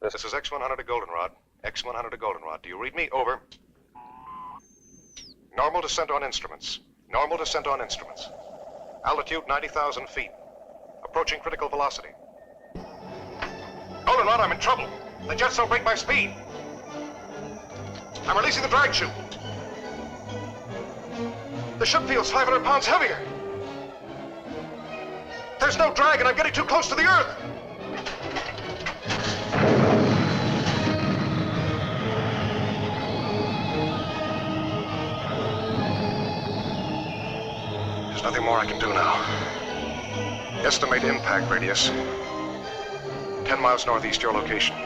This is X-100 to Goldenrod. X-100 to Goldenrod. Do you read me? Over. Normal descent on instruments. Normal descent on instruments. Altitude 90,000 feet. Approaching critical velocity. Goldenrod, I'm in trouble. The jets don't break my speed. I'm releasing the drag chute. The ship feels 500 pounds heavier. There's no drag and I'm getting too close to the Earth. There's nothing more I can do now. Estimate impact radius. 10 miles northeast your location.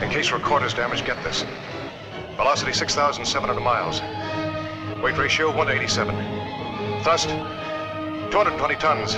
In case recorder's damaged, get this. Velocity 6,700 miles. Weight ratio 1 to 87. Thrust 220 tons.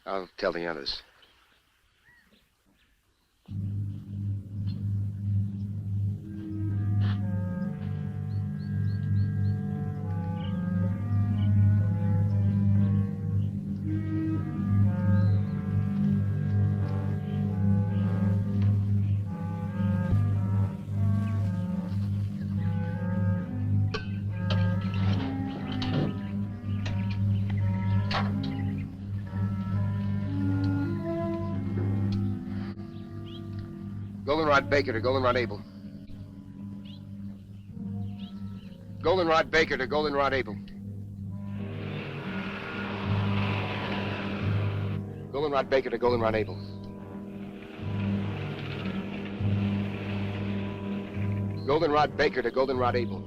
I'll tell the others. Goldenrod Baker to Goldenrod Able. Goldenrod Baker to Goldenrod Able. Goldenrod Baker to Goldenrod Able. Goldenrod Baker to Goldenrod Able.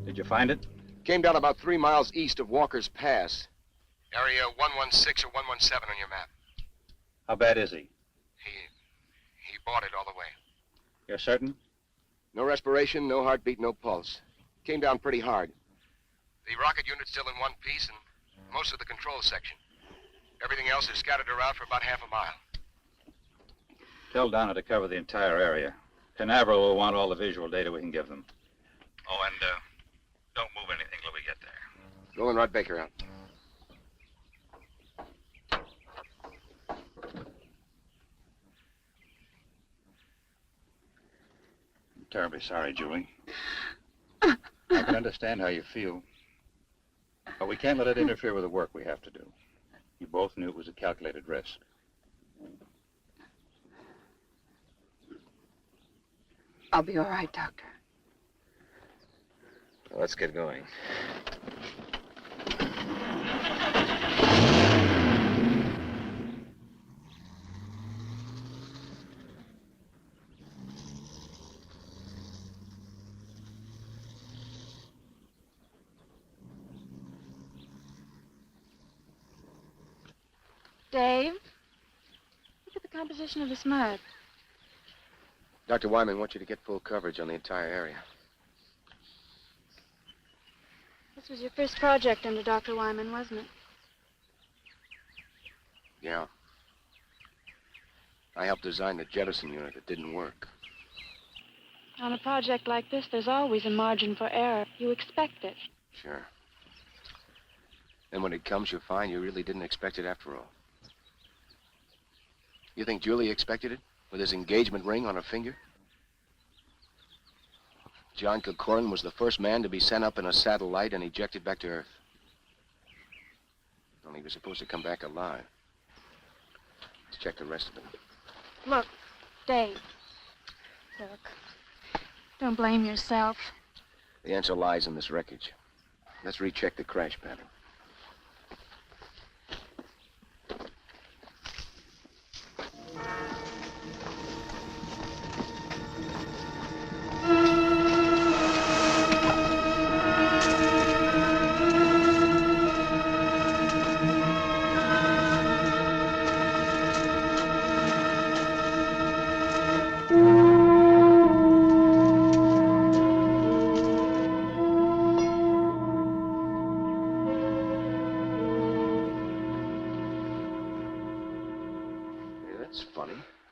Did you find it? Came down about 3 miles east of Walker's Pass. Area 116 or 117 on your map. How bad is he? He bought it all the way. You're certain? No respiration, no heartbeat, no pulse. Came down pretty hard. The rocket unit's still in one piece and most of the control section. Everything else is scattered around for about half a mile. Tell Donna to cover the entire area. Canaveral will want all the visual data we can give them. Oh, and don't move anything till we get there. Goldenrod Baker out. Terribly sorry, Julie. I can understand how you feel. But we can't let it interfere with the work we have to do. You both knew it was a calculated risk. I'll be all right, Doctor. Well, let's get going. Dave, look at the composition of this mud. Dr. Wyman wants you to get full coverage on the entire area. This was your first project under Dr. Wyman, wasn't it? Yeah. I helped design the jettison unit that didn't work. On a project like this, there's always a margin for error. You expect it. Sure. Then when it comes, you find you really didn't expect it after all. You think Julie expected it? With his engagement ring on her finger? John Corcoran was the first man to be sent up in a satellite and ejected back to Earth. Only he was supposed to come back alive. Let's check the rest of it. Look, Dave. Look. Don't blame yourself. The answer lies in this wreckage. Let's recheck the crash pattern.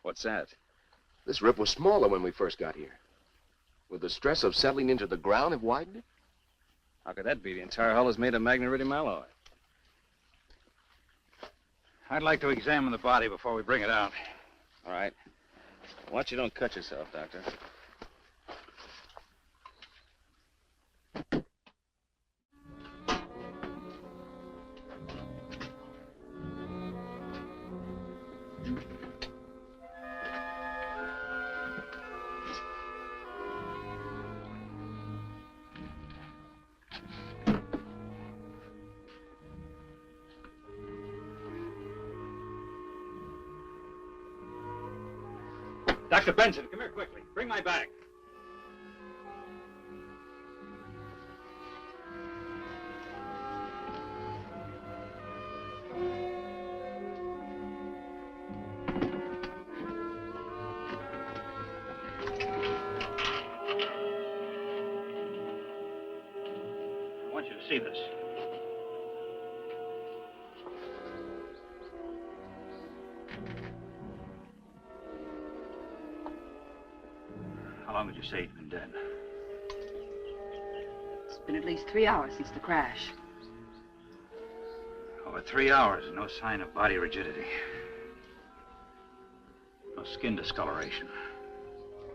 What's that? This rip was smaller when we first got here. Would the stress of settling into the ground have widened it? How could that be? The entire hull is made of magneridium alloy. I'd like to examine the body before we bring it out. All right. Watch you don't cut yourself, Doctor. Dr. Benson, come here quickly. Bring my bag. I want you to see this. How long would you say he'd been dead? It's been at least 3 hours since the crash. Over 3 hours and no sign of body rigidity. No skin discoloration.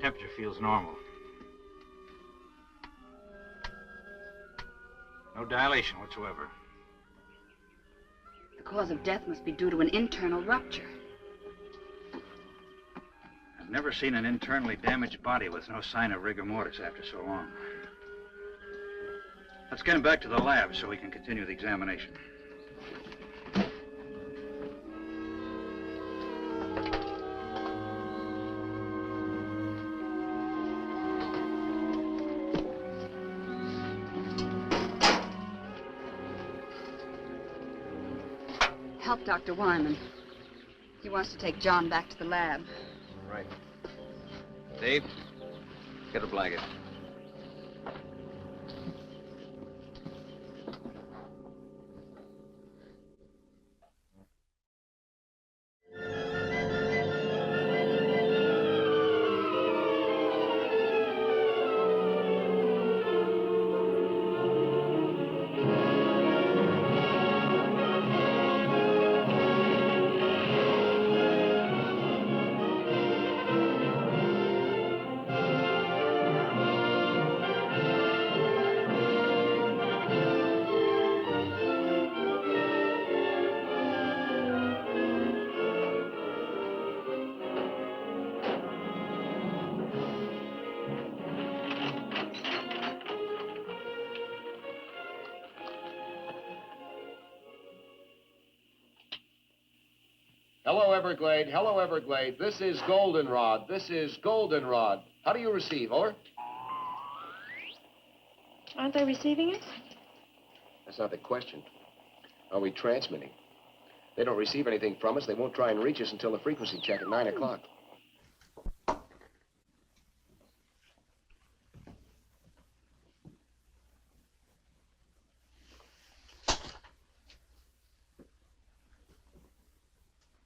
Temperature feels normal. No dilation whatsoever. The cause of death must be due to an internal rupture. I've never seen an internally damaged body with no sign of rigor mortis after so long. Let's get him back to the lab so we can continue the examination. Help Dr. Wyman. He wants to take John back to the lab. All right. Dave, get a blanket. Hello, Everglade. Hello, Everglade. This is Goldenrod. This is Goldenrod. How do you receive? Over? Aren't they receiving us? That's not the question. Are we transmitting? They don't receive anything from us. They won't try and reach us until the frequency check at 9 o'clock.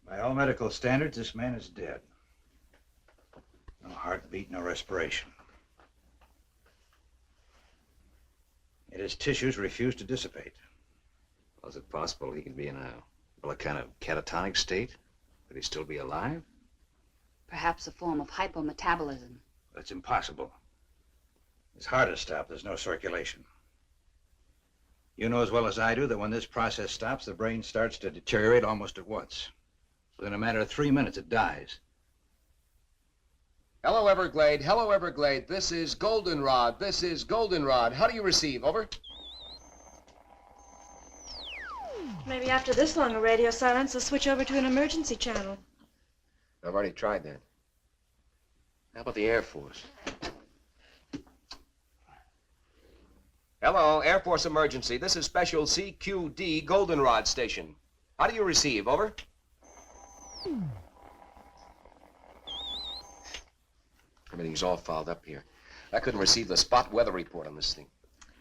By all medical standards, this man is dead. No heartbeat, no respiration. Yet his tissues refuse to dissipate. Well, is it possible he could be in A kind of catatonic state? Could he still be alive? Perhaps a form of hypometabolism. That's impossible. His heart is stopped. There's no circulation. You know as well as I do that when this process stops, the brain starts to deteriorate almost at once. Within a matter of 3 minutes, it dies. Hello, Everglade. Hello, Everglade. This is Goldenrod. This is Goldenrod. How do you receive? Over. Maybe after this long a radio silence, they'll switch over to an emergency channel. I've already tried that. How about the Air Force? Hello, Air Force emergency. This is Special CQD Goldenrod Station. How do you receive? Over. Everything's all fouled up here. I couldn't receive the spot weather report on this thing.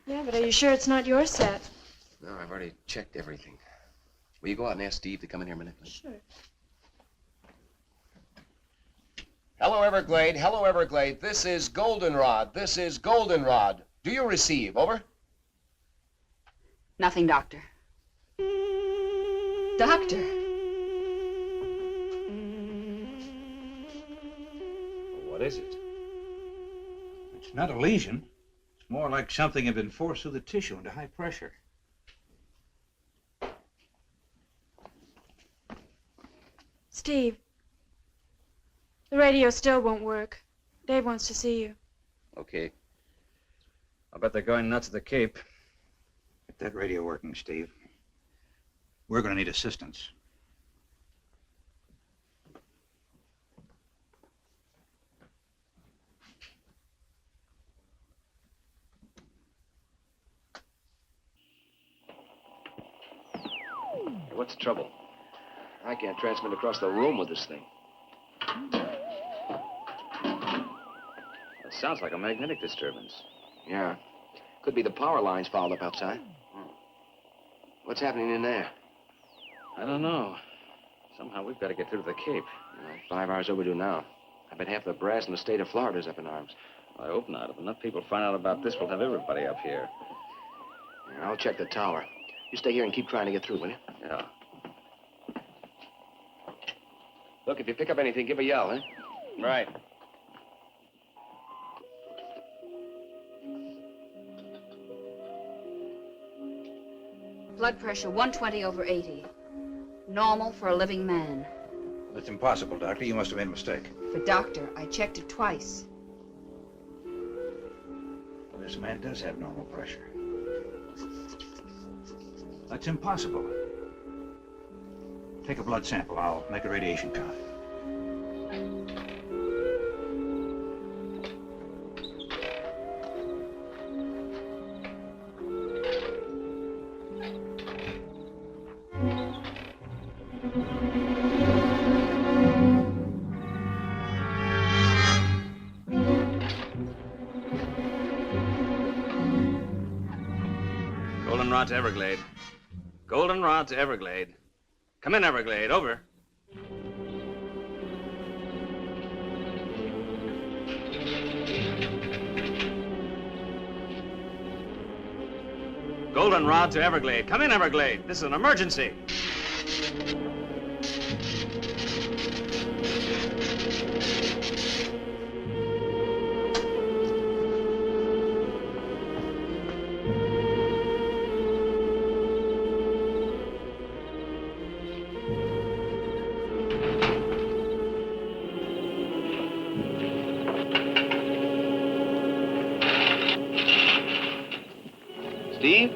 Yeah, but are you sure it's not your set? No, I've already checked everything. Will you go out and ask Steve to come in here a minute, please? Sure. Hello, Everglade. Hello, Everglade. This is Goldenrod. This is Goldenrod. Do you receive? Over. Nothing, Doctor. Doctor. What is it? It's not a lesion. It's more like something had been forced through the tissue into high pressure. Steve, the radio still won't work. Dave wants to see you. Okay. I'll bet they're going nuts at the Cape. Get that radio working, Steve. We're going to need assistance. What's the trouble? I can't transmit across the room with this thing. It sounds like a magnetic disturbance. Yeah. Could be the power lines fouled up outside. What's happening in there? I don't know. Somehow we've got to get through to the Cape. 5 hours overdue now. I bet half the brass in the state of Florida's up in arms. I hope not. If enough people find out about this, we'll have everybody up here. Yeah, I'll check the tower. You stay here and keep trying to get through, will you? Yeah. Look, if you pick up anything, give a yell, huh? Right. Blood pressure 120/80. Normal for a living man. That's impossible, Doctor. You must have made a mistake. But doctor, I checked it twice. Well, this man does have normal pressure. That's impossible. Take a blood sample. I'll make a radiation count. Goldenrod to Everglade. Goldenrod to Everglade. Come in, Everglade. Over. Goldenrod to Everglade. Come in, Everglade. This is an emergency. Steve?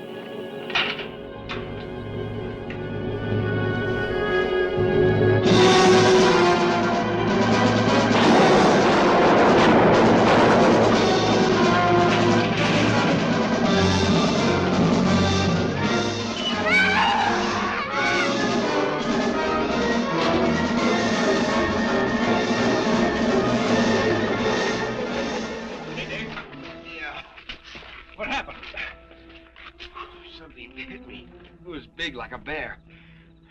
Like a bear.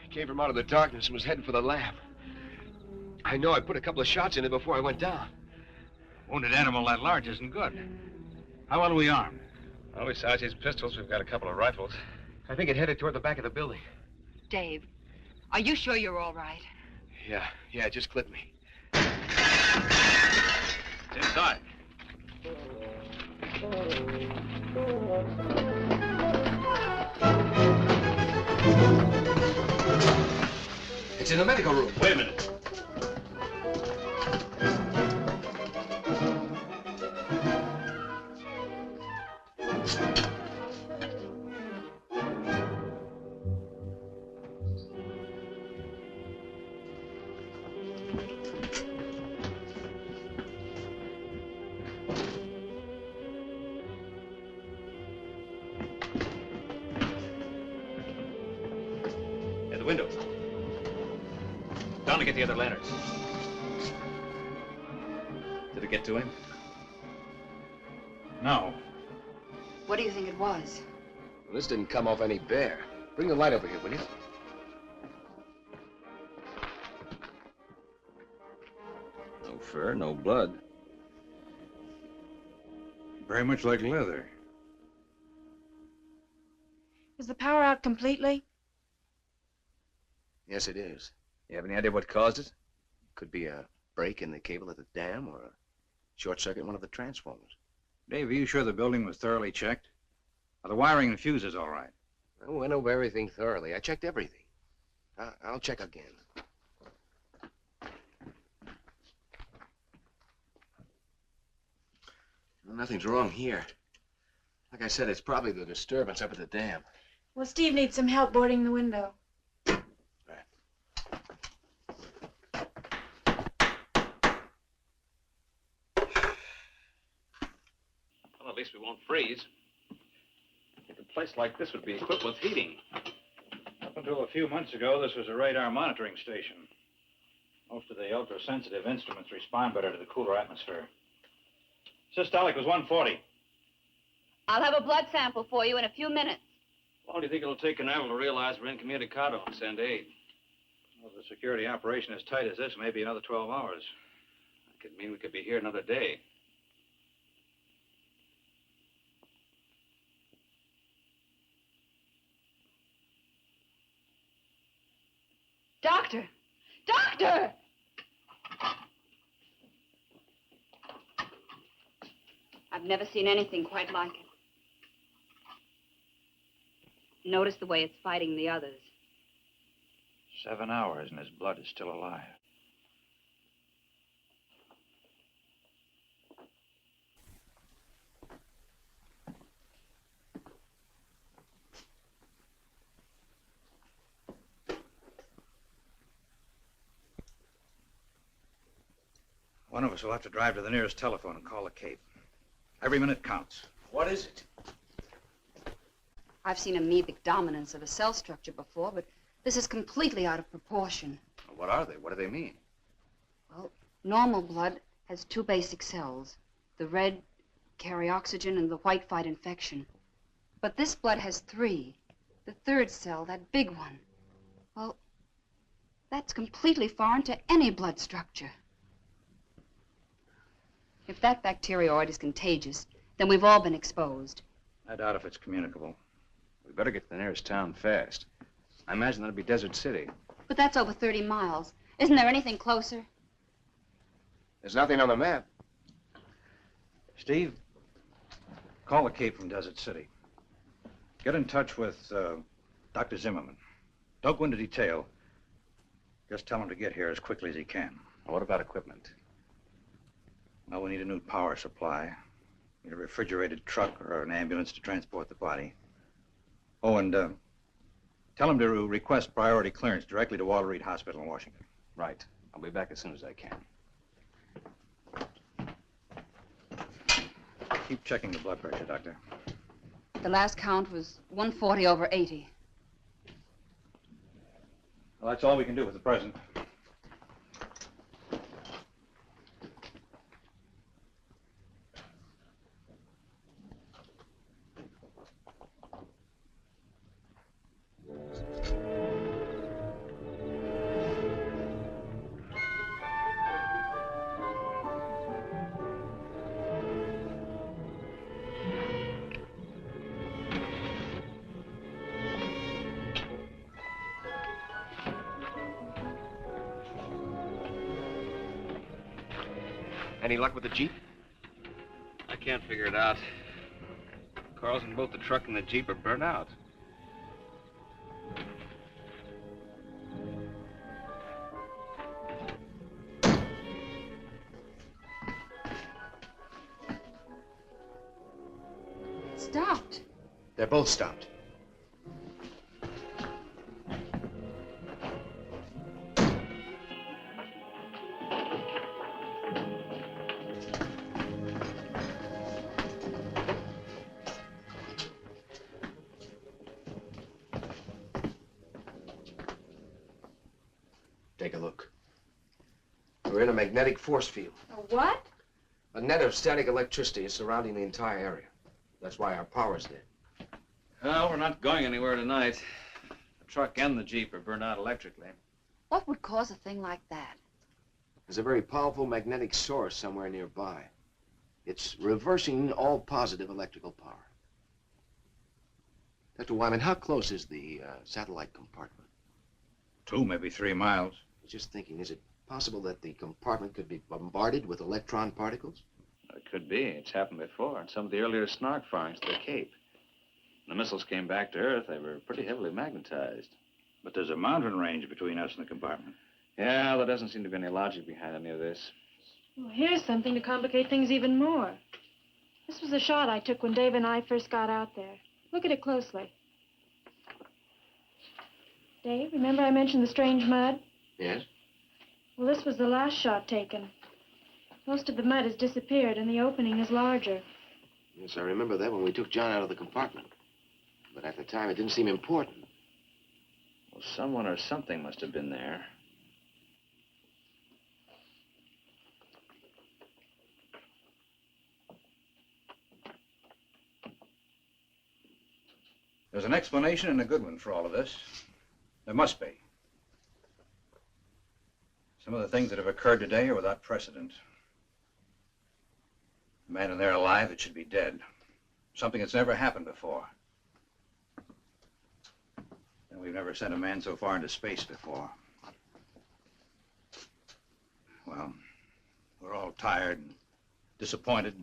Came from out of the darkness and was heading for the lab. I know I put a couple of shots in it before I went down. Wounded animal that large isn't good. How well are we armed? Well, besides his pistols, we've got a couple of rifles. I think it headed toward the back of the building. Dave, are you sure you're all right? Yeah, it just clipped me. It's inside. It's in the medical room. Wait a minute. At the window. Down to get the other lanterns. Did it get to him? No. What do you think it was? Well, this didn't come off any Baer. Bring the light over here, will you? No fur, no blood. Very much like leather. Is the power out completely? Yes, it is. You have any idea what caused it? Could be a break in the cable at the dam or a short circuit in one of the transformers. Dave, are you sure the building was thoroughly checked? Are the wiring and fuses all right? I went over everything thoroughly. I checked everything. I'll check again. Well, nothing's wrong here. Like I said, it's probably the disturbance up at the dam. Well, Steve needs some help boarding the window. Well, at least we won't freeze. A place like this would be equipped with heating. Up until a few months ago, this was a radar monitoring station. Most of the ultra-sensitive instruments respond better to the cooler atmosphere. Systolic was 140. I'll have a blood sample for you in a few minutes. How long do you think it'll take Canaveral to realize we're incommunicado and send aid? Well, if the security operation is tight as this, maybe another 12 hours. That could mean we could be here another day. Doctor! Doctor! I've never seen anything quite like it. Notice the way it's fighting the others. 7 hours and his blood is still alive. One of us will have to drive to the nearest telephone and call the Cape. Every minute counts. What is it? I've seen amoebic dominance of a cell structure before, but this is completely out of proportion. What are they? What do they mean? Well, normal blood has two basic cells. The red carry oxygen and the white fight infection. But this blood has three. The third cell, that big one, well, that's completely foreign to any blood structure. If that bacterioid is contagious, then we've all been exposed. I doubt if it's communicable. We better get to the nearest town fast. I imagine that'll be Desert City. But that's over 30 miles. Isn't there anything closer? There's nothing on the map. Steve, call the Cape from Desert City. Get in touch with Dr. Zimmerman. Don't go into detail. Just tell him to get here as quickly as he can. Now, what about equipment? Well, we need a new power supply. Need a refrigerated truck or an ambulance to transport the body. Oh, and tell him to request priority clearance directly to Walter Reed Hospital in Washington. Right. I'll be back as soon as I can. Keep checking the blood pressure, Doctor. The last count was 140 over 80. Well, that's all we can do at the present. Any luck with the Jeep? I can't figure it out. Cars in both the truck and the Jeep are burnt out. Stopped. They're both stopped. Take a look. We're in a magnetic force field. A what? A net of static electricity is surrounding the entire area. That's why our power's dead. Well, we're not going anywhere tonight. The truck and the Jeep are burned out electrically. What would cause a thing like that? There's a very powerful magnetic source somewhere nearby. It's reversing all positive electrical power. Dr. Wyman, how close is the satellite compartment? 2, maybe 3 miles. I was just thinking, is it possible that the compartment could be bombarded with electron particles? It could be. It's happened before in some of the earlier snark firings to the Cape. When the missiles came back to Earth, they were pretty heavily magnetized. But there's a mountain range between us and the compartment. Yeah, there doesn't seem to be any logic behind any of this. Well, here's something to complicate things even more. This was a shot I took when Dave and I first got out there. Look at it closely. Dave, remember I mentioned the strange mud? Yes. Well, this was the last shot taken. Most of the mud has disappeared and the opening is larger. Yes, I remember that when we took John out of the compartment. But at the time, it didn't seem important. Well, someone or something must have been there. There's an explanation and a good one for all of this. There must be. Some of the things that have occurred today are without precedent. A man in there alive that should be dead. Something that's never happened before. And we've never sent a man so far into space before. Well, we're all tired and disappointed.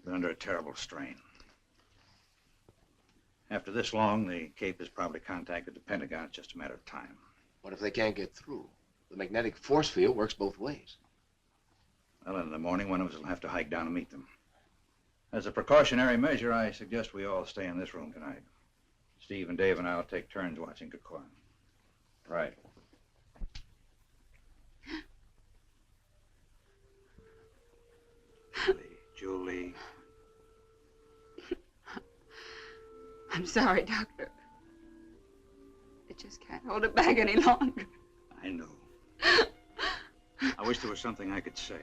We're under a terrible strain. After this long, the Cape has probably contacted the Pentagon. It's just a matter of time. What if they can't get through? The magnetic force field works both ways. Well, in the morning, one of us will have to hike down and meet them. As a precautionary measure, I suggest we all stay in this room tonight. Steve and Dave and I will take turns watching Corcoran. Right. Julie. I'm sorry, Doctor. I just can't hold it back any longer. I know. I wish there was something I could say.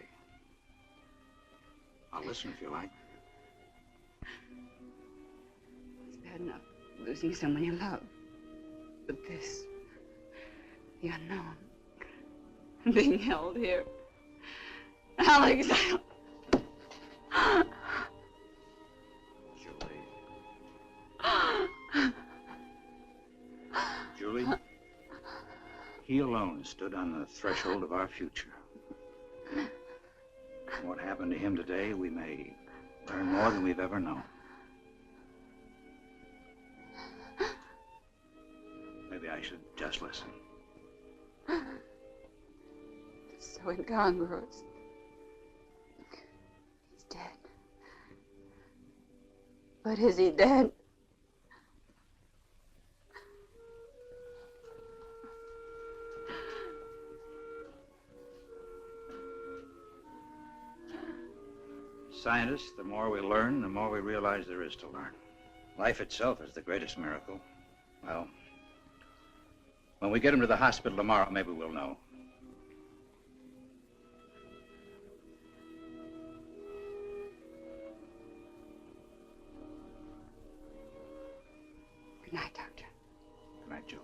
I'll listen if you like. It's bad enough losing someone you love. But this, the unknown, being held here. Alex, Julie, he alone stood on the threshold of our future. What happened to him today, we may learn more than we've ever known. Maybe I should just listen. it's so incongruous. He's dead. But is he dead? Scientists, the more we learn, the more we realize there is to learn. Life itself is the greatest miracle. Well, when we get him to the hospital tomorrow, maybe we'll know. Good night, Doctor. Good night, Julie.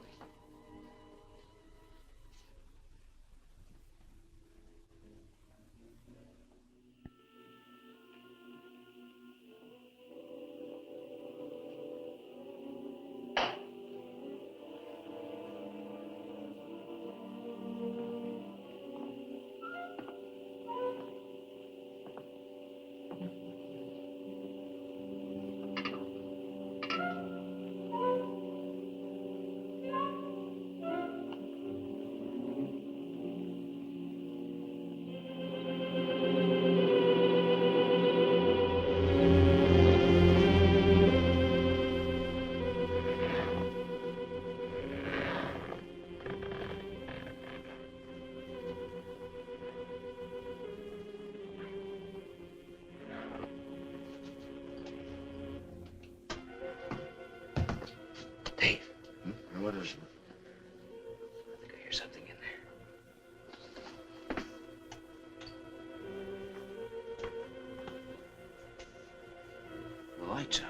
lights out.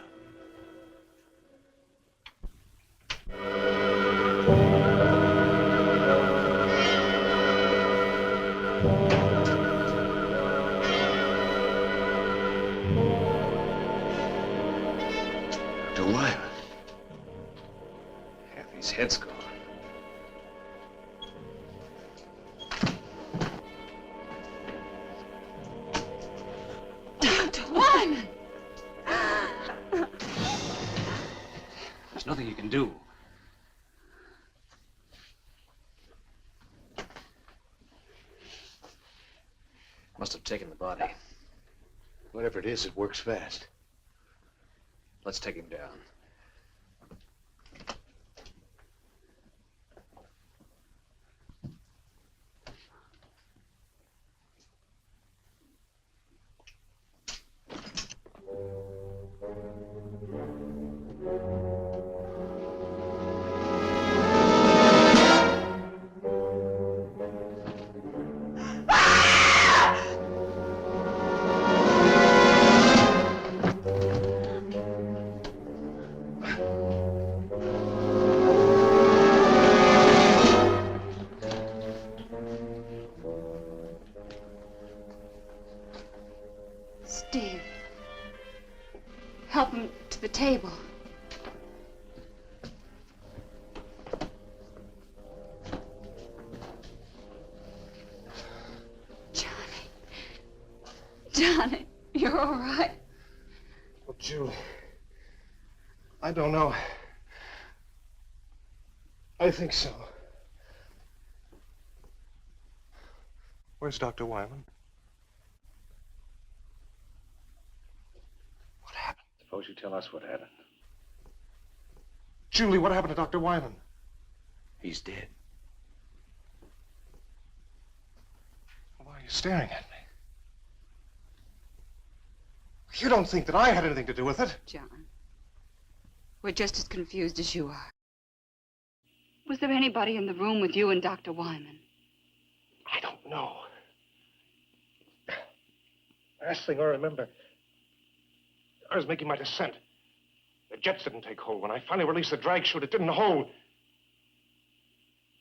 Dr. Wyman. Half his head's gone. Dr. Wyman! There's nothing you can do. Must have taken the body. Whatever it is, it works fast. Let's take him down. Steve, help him to the table. Johnny, you're all right. Well, Julie, I don't know. I think so. Where's Dr. Wyman? What happened? Suppose you tell us what happened. Julie, what happened to Dr. Wyman? He's dead. Why are you staring at me? You don't think that I had anything to do with it? John, we're just as confused as you are. Was there anybody in the room with you and Dr. Wyman? I don't know. Last thing I remember, I was making my descent. The jets didn't take hold. When I finally released the drag chute, it didn't hold. It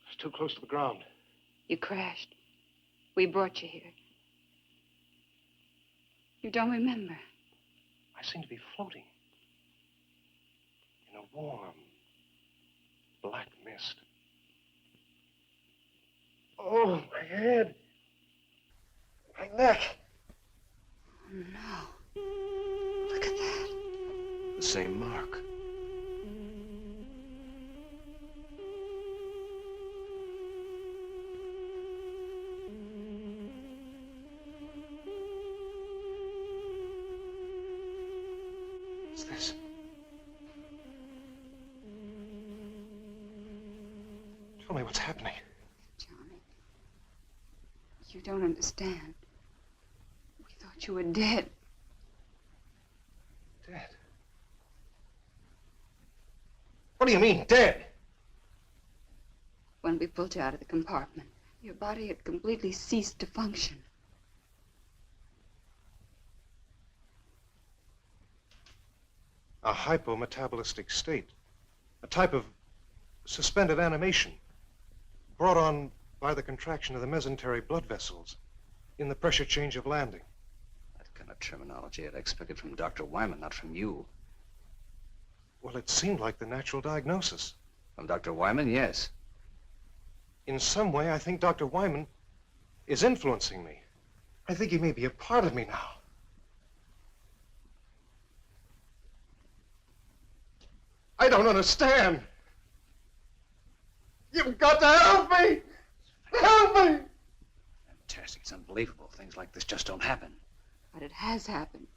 was too close to the ground. You crashed. We brought you here. You don't remember? I seemed to be floating in a warm, black mist. Oh, my head. My neck. Oh, no. Look at that. The same mark. What's this? Tell me what's happening. Johnny, you don't understand. We thought you were dead. Dead? What do you mean, dead? When we pulled you out of the compartment, your body had completely ceased to function. A hypometabolistic state. A type of suspended animation brought on by the contraction of the mesenteric blood vessels in the pressure change of landing. That kind of terminology I'd expected from Dr. Wyman, not from you. Well, it seemed like the natural diagnosis. From Dr. Wyman, yes. In some way, I think Dr. Wyman is influencing me. I think he may be a part of me now. I don't understand. You've got to help me! Help me! Fantastic. It's unbelievable. Things like this just don't happen. But it has happened.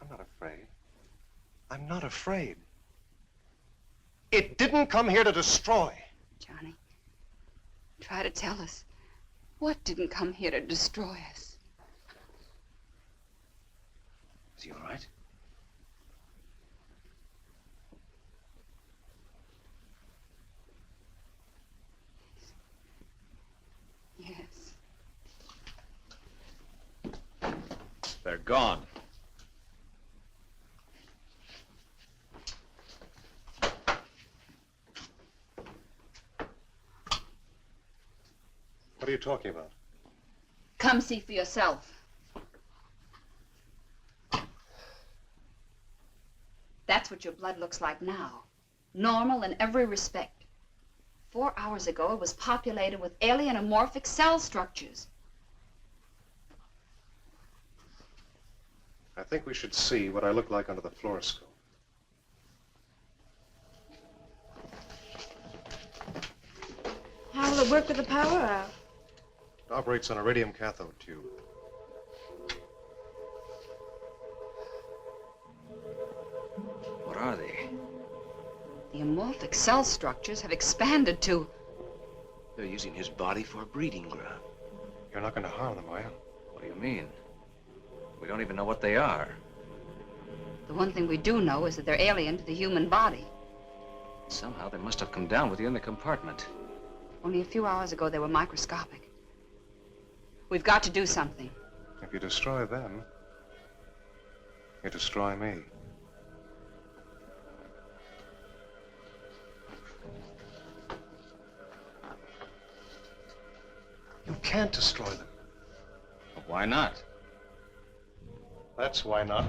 I'm not afraid. I'm not afraid. It didn't come here to destroy. Johnny, try to tell us. What didn't come here to destroy us? Is he all right? gone. What are you talking about? Come see for yourself. That's what your blood looks like now. Normal in every respect. 4 hours ago, it was populated with alien amorphic cell structures. I think we should see what I look like under the fluoroscope. How will it work with the power out? It operates on a radium cathode tube. What are they? The amorphic cell structures have expanded to... They're using his body for a breeding ground. You're not going to harm them, are you? What do you mean? We don't even know what they are. The one thing we do know is that they're alien to the human body. Somehow they must have come down with you in the compartment. Only a few hours ago, they were microscopic. We've got to do something. If you destroy them, you destroy me. You can't destroy them. But why not? That's why not.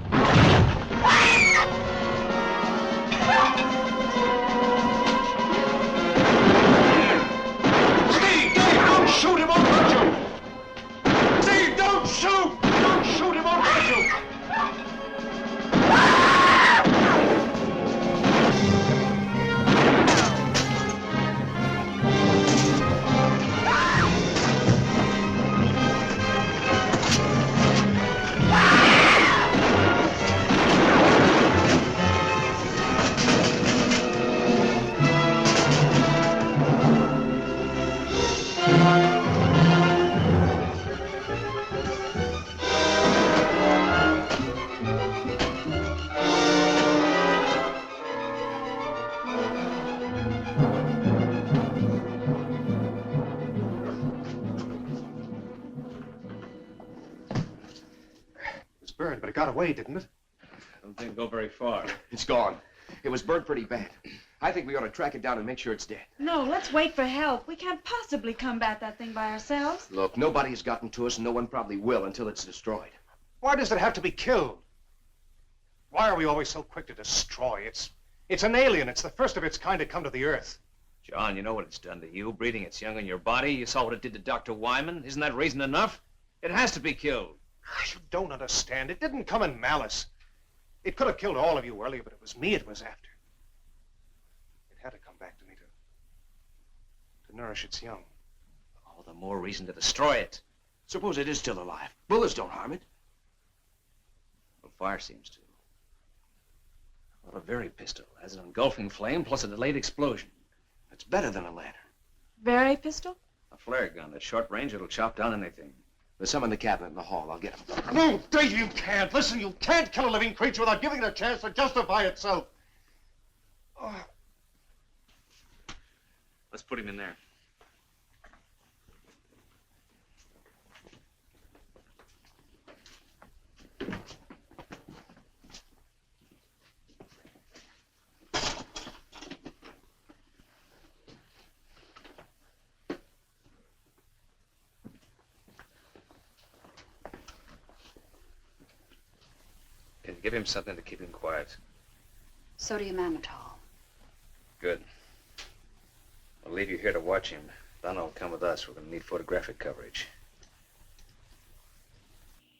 Steve, don't shoot him, I'll hurt you! Steve, don't shoot! Don't shoot him, I'll hurt you! Burned, but it got away, didn't it? I don't think it'll go very far. It's gone. It was burned pretty bad. I think we ought to track it down and make sure it's dead. No, let's wait for help. We can't possibly combat that thing by ourselves. Look, nobody has gotten to us, and no one probably will until it's destroyed. Why does it have to be killed? Why are we always so quick to destroy? It's an alien. It's the first of its kind to come to the Earth. John, you know what it's done to you, breeding its young in your body. You saw what it did to Dr. Wyman. Isn't that reason enough? It has to be killed. You don't understand. It didn't come in malice. It could have killed all of you earlier, but it was me it was after. It had to come back to me to nourish its young. All the more reason to destroy it. Suppose it is still alive. Bullets don't harm it. Well, fire seems to. Well, a very pistol has an engulfing flame plus a delayed explosion. It's better than a lantern. Very pistol? A flare gun at short range, it'll chop down anything. There's some in the cabinet in the hall. I'll get them. No, Dave, you can't. Listen, you can't kill a living creature without giving it a chance to justify itself. Oh. Let's put him in there. Give him something to keep him quiet. Sodium amytal. Good. We'll leave you here to watch him. Donna will come with us. We're going to need photographic coverage.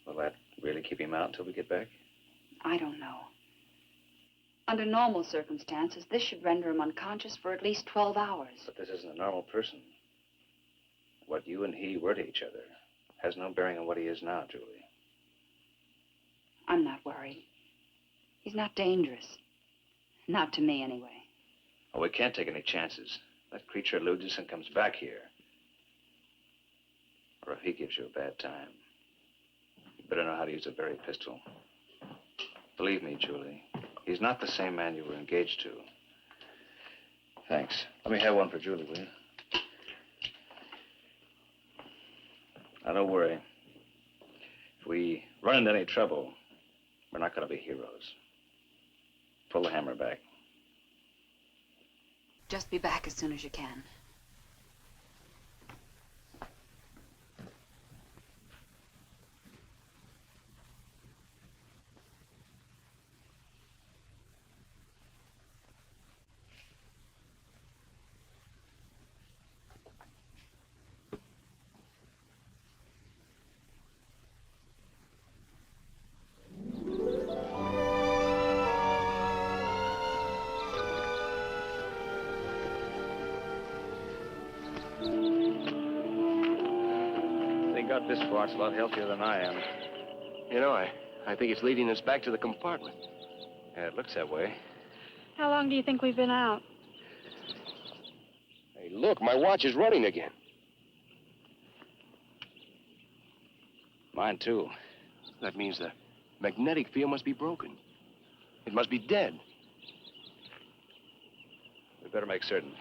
Will that really keep him out until we get back? I don't know. Under normal circumstances, this should render him unconscious for at least 12 hours. But this isn't a normal person. What you and he were to each other has no bearing on what he is now, Julie. I'm not worried. He's not dangerous. Not to me, anyway. Oh, we can't take any chances. That creature eludes us and comes back here. Or if he gives you a bad time, you better know how to use a berry pistol. Believe me, Julie, he's not the same man you were engaged to. Thanks. Let me have one for Julie, will you? Now, don't worry. If we run into any trouble, we're not going to be heroes. Pull the hammer back. Just be back as soon as you can. Got this far, it's a lot healthier than I am. You know, I think it's leading us back to the compartment. Yeah, it looks that way. How long do you think we've been out? Hey, look, my watch is running again. Mine, too. That means the magnetic field must be broken. It must be dead. We better make certain.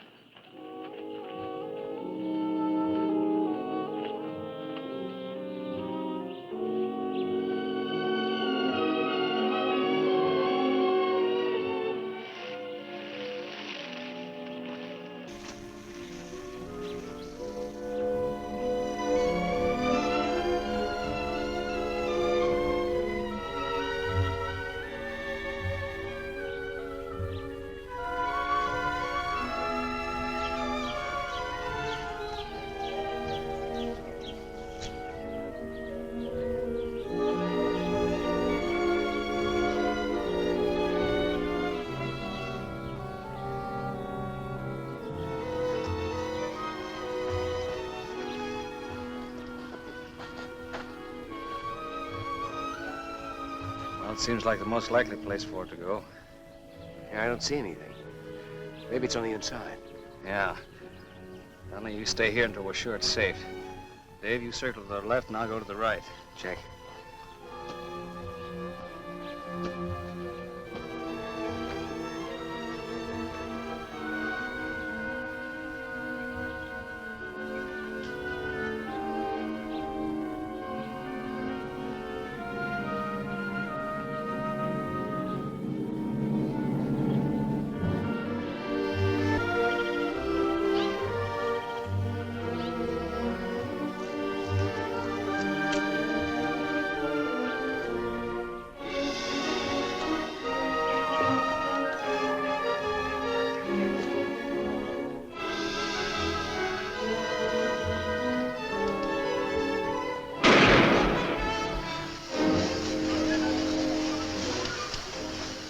It seems like the most likely place for it to go. Yeah, I don't see anything. Maybe it's on the inside. Yeah. Donna, you stay here until we're sure it's safe. Dave, you circle to the left and I'll go to the right. Check.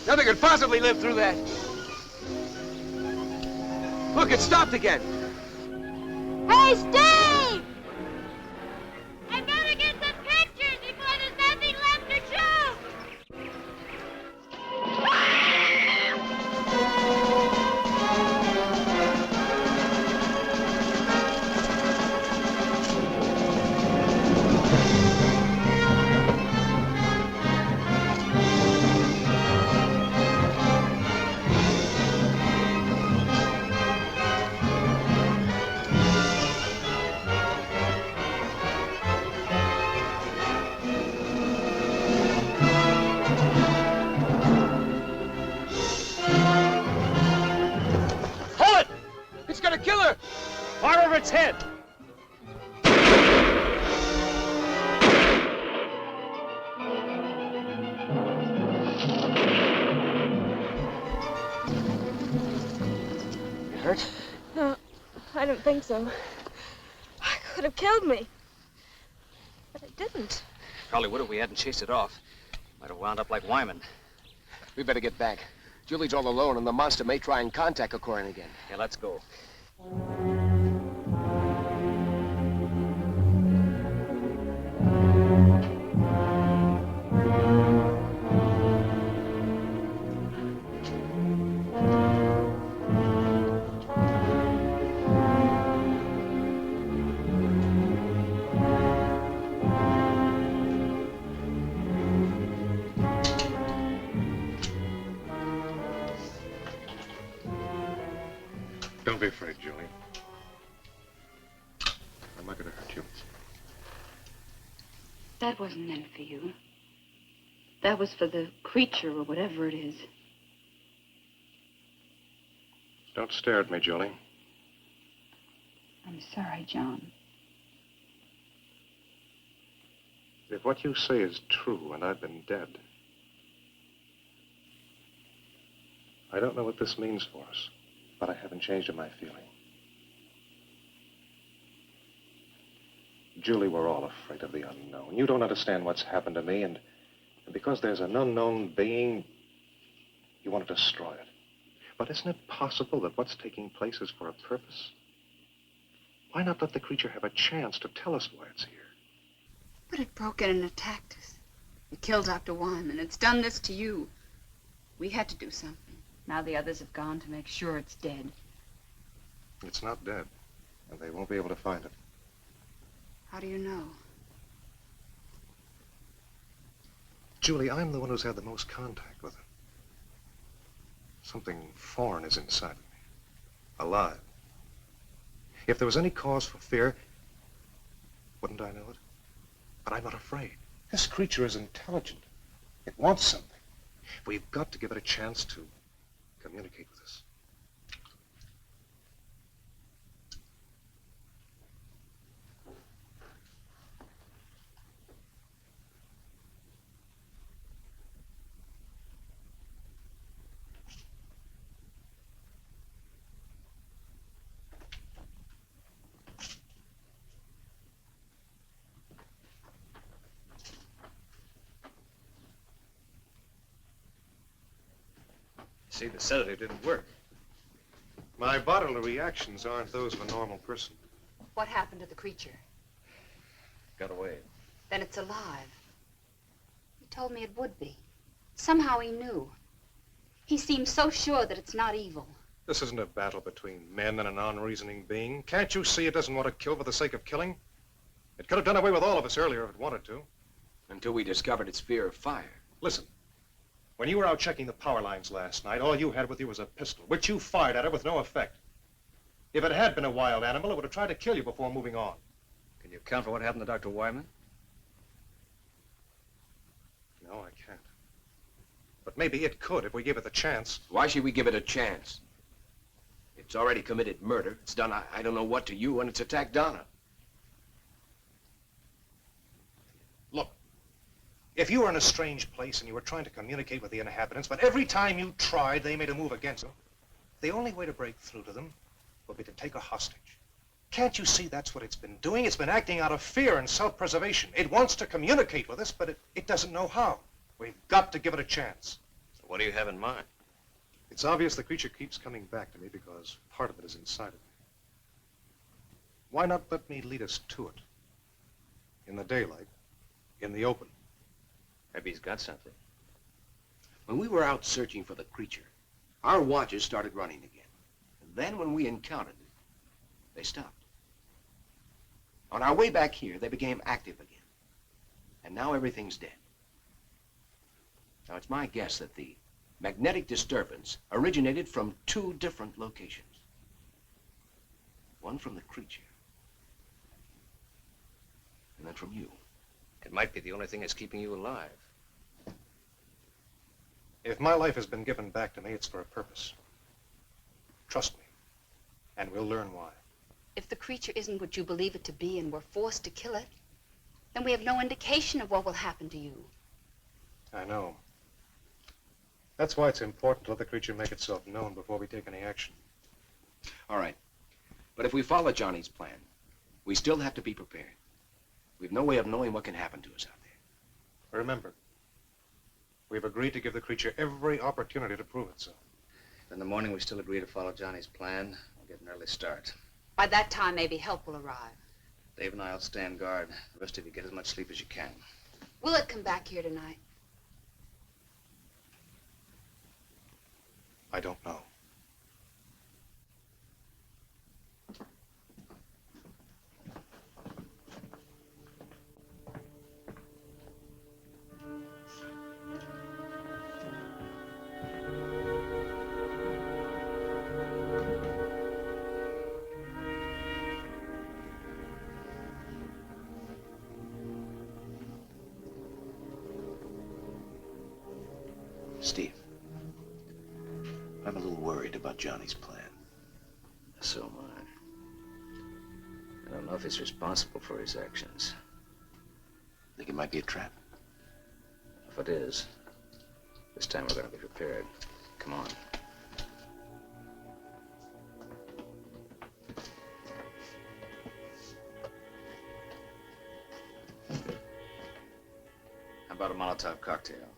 Nothing could possibly live through that. Look, it stopped again. Hey, Steve! I better get some pictures before there's nothing left to shoot! Fire over its head! You hurt? No, I don't think so. It could have killed me. But it didn't. Probably would if we hadn't chased it off. Might have wound up like Wyman. We better get back. Julie's all alone, and the monster may try and contact Corcoran again. Yeah, let's go. Don't be afraid, Julie. I'm not going to hurt you. That wasn't meant for you. That was for the creature or whatever it is. Don't stare at me, Julie. I'm sorry, John. If what you say is true and I've been dead, I don't know what this means for us, but I haven't changed in my feeling. Julie, we're all afraid of the unknown. You don't understand what's happened to me, and because there's an unknown being, you want to destroy it. But isn't it possible that what's taking place is for a purpose? Why not let the creature have a chance to tell us why it's here? But it broke in and attacked us. It killed Dr. Wyman. It's done this to you. We had to do something. Now the others have gone to make sure it's dead. It's not dead, and they won't be able to find it. How do you know? Julie, I'm the one who's had the most contact with it. Something foreign is inside of me, alive. If there was any cause for fear, wouldn't I know it? But I'm not afraid. This creature is intelligent. It wants something. We've got to give it a chance to communicate with us. See, the sedative didn't work. My bodily reactions aren't those of a normal person. What happened to the creature? Got away. Then it's alive. He told me it would be. Somehow he knew. He seems so sure that it's not evil. This isn't a battle between men and an unreasoning being. Can't you see it doesn't want to kill for the sake of killing? It could have done away with all of us earlier if it wanted to. Until we discovered its fear of fire. Listen, when you were out checking the power lines last night, all you had with you was a pistol, which you fired at it with no effect. If it had been a wild animal, it would have tried to kill you before moving on. Can you account for what happened to Dr. Wyman? No, I can't. But maybe it could if we gave it the chance. Why should we give it a chance? It's already committed murder. It's done I don't know what to you, and it's attacked Donna. Look, if you were in a strange place and you were trying to communicate with the inhabitants, but every time you tried, they made a move against you, the only way to break through to them would be to take a hostage. Can't you see that's what it's been doing? It's been acting out of fear and self-preservation. It wants to communicate with us, but it doesn't know how. We've got to give it a chance. So what do you have in mind? It's obvious the creature keeps coming back to me because part of it is inside of me. Why not let me lead us to it? In the daylight, in the open. Maybe he's got something. When we were out searching for the creature, our watches started running again. And then when we encountered it, they stopped. On our way back here, they became active again. And now everything's dead. Now, it's my guess that the magnetic disturbance originated from two different locations. One from the creature, and then from you. It might be the only thing that's keeping you alive. If my life has been given back to me, it's for a purpose. Trust me, and we'll learn why. If the creature isn't what you believe it to be and we're forced to kill it, then we have no indication of what will happen to you. I know. That's why it's important to let the creature make itself known before we take any action. All right. But if we follow Johnny's plan, we still have to be prepared. We've no way of knowing what can happen to us out there. Remember, we've agreed to give the creature every opportunity to prove itself. In the morning, we still agree to follow Johnny's plan. We'll get an early start. By that time, maybe help will arrive. Dave and I will stand guard. The rest of you get as much sleep as you can. Will it come back here tonight? I don't know. Steve, I'm a little worried about Johnny's plan. So am I. I don't know if he's responsible for his actions. Think it might be a trap? If it is, this time we're going to be prepared. Come on. How about a Molotov cocktail?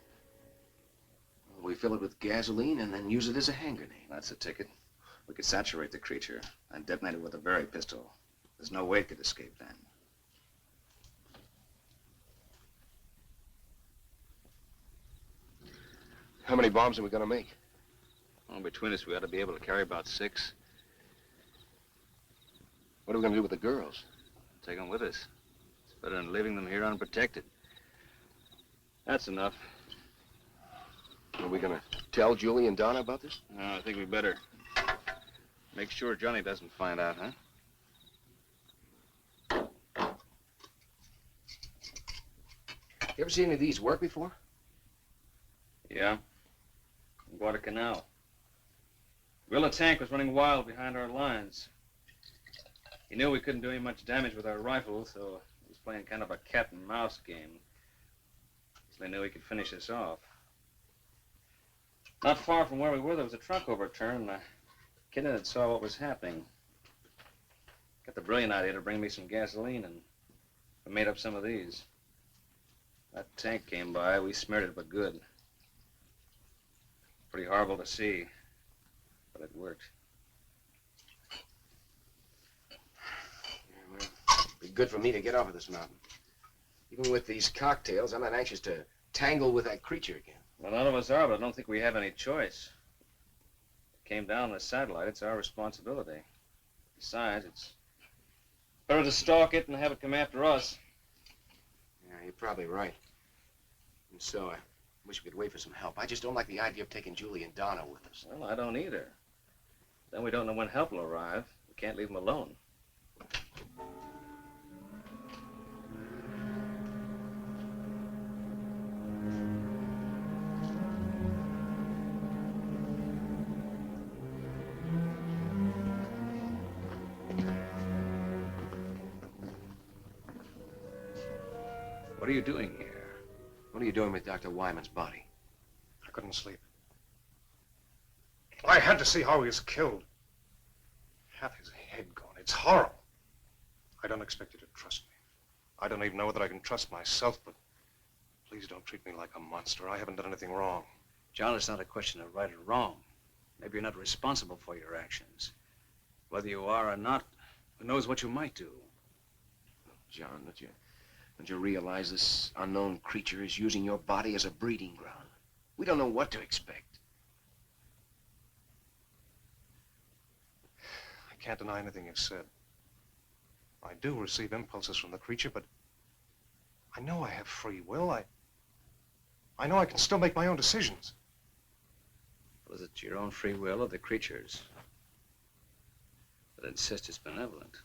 We fill it with gasoline and then use it as a hand grenade. That's the ticket. We could saturate the creature and detonate it with a Baer pistol. There's no way it could escape then. How many bombs are we gonna make? Well, between us, we ought to be able to carry about 6. What are we gonna do with the girls? Take them with us. It's better than leaving them here unprotected. That's enough. Are we gonna tell Julie and Donna about this? No, I think we better. Make sure Johnny doesn't find out, huh? You ever seen any of these work before? Yeah. Guadalcanal. Guerrilla tank was running wild behind our lines. He knew we couldn't do any much damage with our rifles, so he was playing kind of a cat and mouse game. So they knew he could finish us off. Not far from where we were, there was a truck overturned, and a kid in it saw what was happening. Got the brilliant idea to bring me some gasoline, and we made up some of these. That tank came by, we smeared it, but good. Pretty horrible to see, but it worked. Yeah, well, it'd be good for me to get off of this mountain. Even with these cocktails, I'm not anxious to tangle with that creature again. Well, none of us are, but I don't think we have any choice. It came down on the satellite, it's our responsibility. Besides, it's better to stalk it and have it come after us. Yeah, you're probably right. And so, I wish we could wait for some help. I just don't like the idea of taking Julie and Donna with us. Well, I don't either. Then we don't know when help will arrive. We can't leave them alone. What are you doing here? What are you doing with Dr. Wyman's body? I couldn't sleep. I had to see how he was killed. Half his head gone. It's horrible. I don't expect you to trust me. I don't even know whether I can trust myself, but please don't treat me like a monster. I haven't done anything wrong. John, it's not a question of right or wrong. Maybe you're not responsible for your actions. Whether you are or not, who knows what you might do? John, don't you realize this unknown creature is using your body as a breeding ground? We don't know what to expect. I can't deny anything you've said. I do receive impulses from the creature, but I know I have free will. I know I can still make my own decisions. Was it your own free will or the creature's that insist it's benevolent?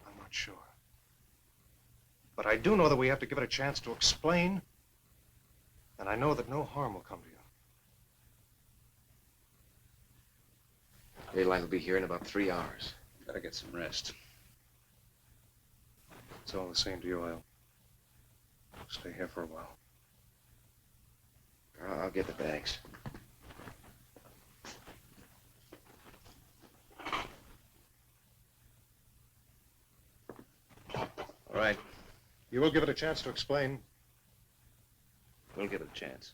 I'm not sure. But I do know that we have to give it a chance to explain, and I know that no harm will come to you. Daylight will be here in about 3 hours. Better get some rest. It's all the same to you. I'll stay here for a while. I'll get the bags. All right, You will give it a chance to explain. We'll give it a chance.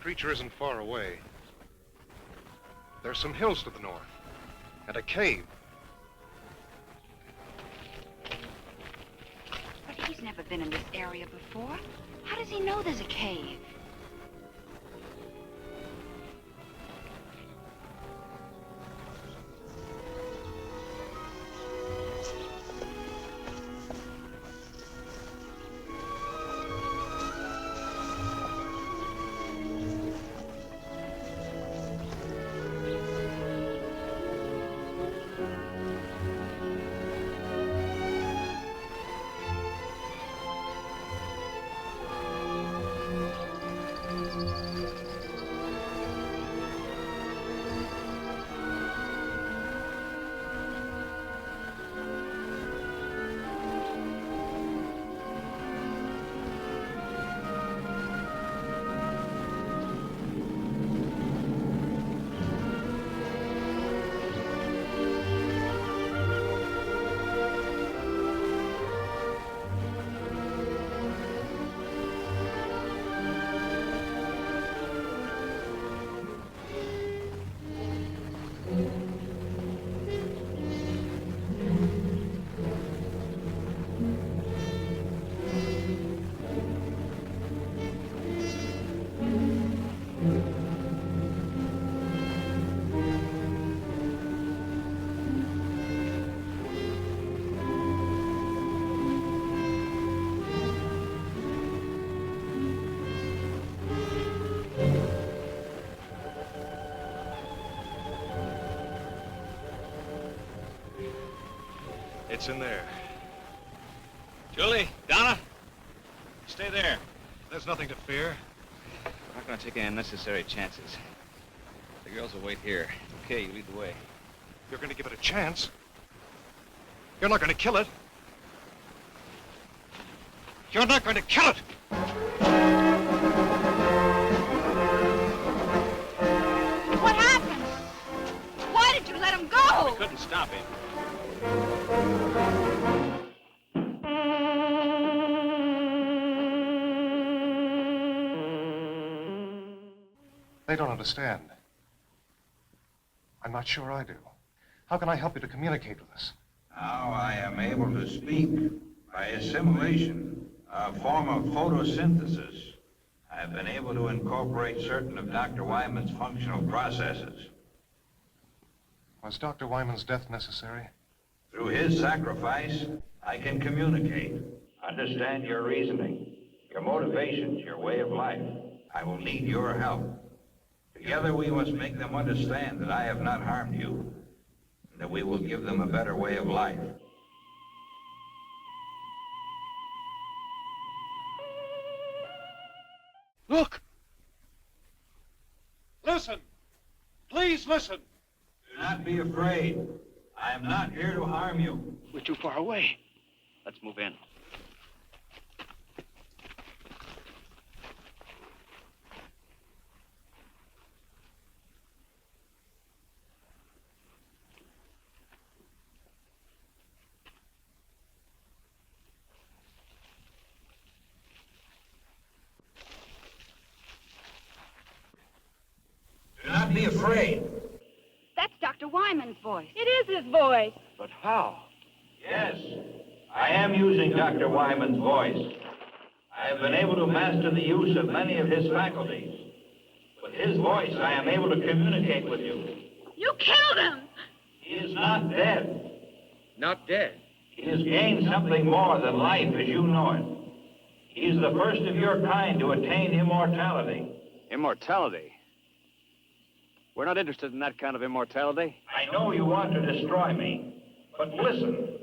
creature isn't far away. There's some hills to the north, and a cave. But he's never been in this area before. How does he know there's a cave? It's in there. Julie, Donna, stay there. There's nothing to fear. I'm not going to take any unnecessary chances. The girls will wait here. Okay, you lead the way. You're going to give it a chance. You're not going to kill it. You're not going to kill it! What happened? Why did you let him go? We couldn't stop him. They don't understand. I'm not sure I do. How can I help you to communicate with us? Now I am able to speak by assimilation, a form of photosynthesis. I've been able to incorporate certain of Dr. Wyman's functional processes. Was Dr. Wyman's death necessary? Through his sacrifice, I can communicate, understand your reasoning, your motivations, your way of life. I will need your help. Together we must make them understand that I have not harmed you, and that we will give them a better way of life. Look! Listen! Please listen! Do not be afraid. I am not here to harm you. We're too far away. Let's move in. Do not be afraid. That's Dr. Wyman's voice. It is his voice. But how? Yes, I am using Dr. Wyman's voice. I have been able to master the use of many of his faculties. With his voice, I am able to communicate with you. You killed him! He is not dead. Not dead. He has gained something more than life as you know it. He is the first of your kind to attain immortality. Immortality? We're not interested in that kind of immortality. I know you want to destroy me, but listen.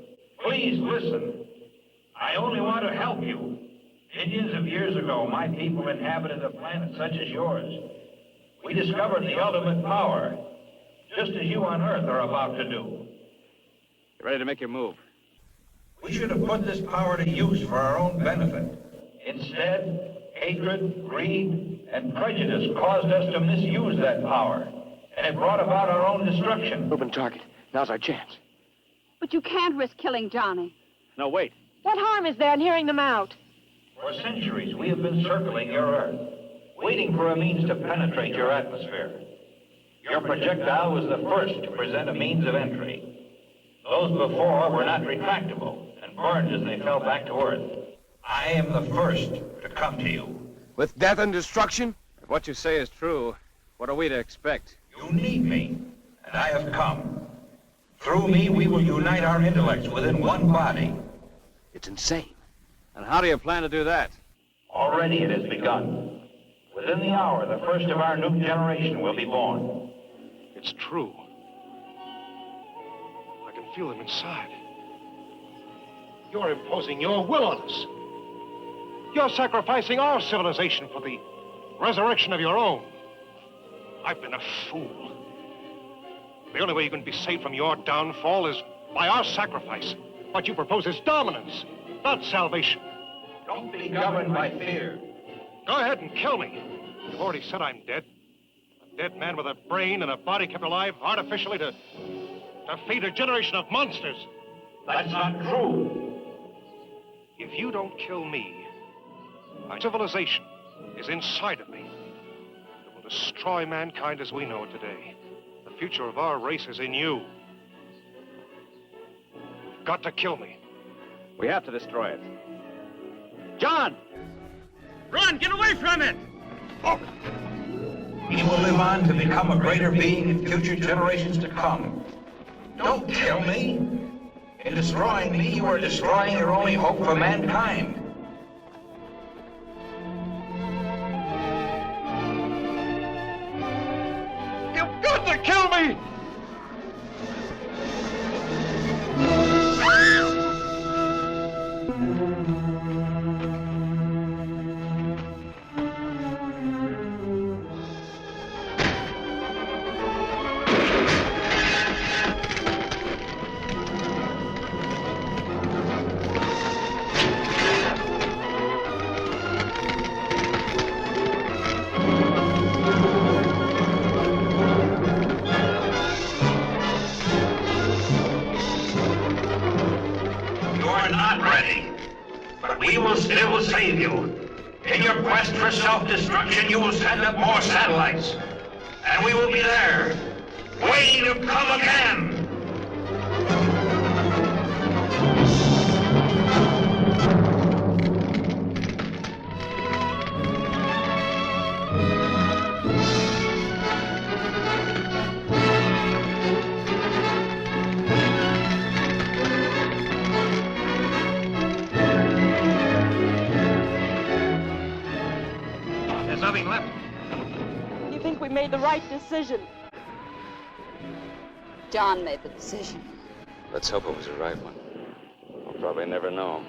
Please listen. I only want to help you. Millions of years ago, my people inhabited a planet such as yours. We discovered the ultimate power, just as you on Earth are about to do. You ready to make your move? We should have put this power to use for our own benefit. Instead, hatred, greed, and prejudice caused us to misuse that power, and it brought about our own destruction. Open target. Now's our chance. But you can't risk killing Johnny. No, wait. What harm is there in hearing them out? For centuries, we have been circling your Earth. waiting for a means to penetrate your atmosphere. Your projectile was the first to present a means of entry. Those before were not retractable and burned as they fell back to Earth. I am the first to come to you. With death and destruction? If what you say is true, what are we to expect? You need me, and I have come. Through me, we will unite our intellects within one body. It's insane. And how do you plan to do that? Already it has begun. Within the hour, the first of our new generation will be born. It's true. I can feel them inside. You're imposing your will on us. You're sacrificing our civilization for the resurrection of your own. I've been a fool. The only way you can be saved from your downfall is by our sacrifice. What you propose is dominance, not salvation. Don't be governed by fear. Go ahead and kill me. You've already said I'm dead. A dead man with a brain and a body kept alive artificially to feed a generation of monsters. That's not true. If you don't kill me, my civilization is inside of me. It will destroy mankind as we know it today. The future of our race is in you. You've got to kill me. We have to destroy it. John! Run! Get away from it! Oh. He will live on to become a greater being in future generations to come. Don't kill me. In destroying me, you are destroying your only hope for mankind. You've got to kill me! Save you. In your quest for self-destruction, you will send up more satellites. And we will be there, waiting to come again. We made the right decision. John made the decision. Let's hope it was the right one. We'll probably never know him.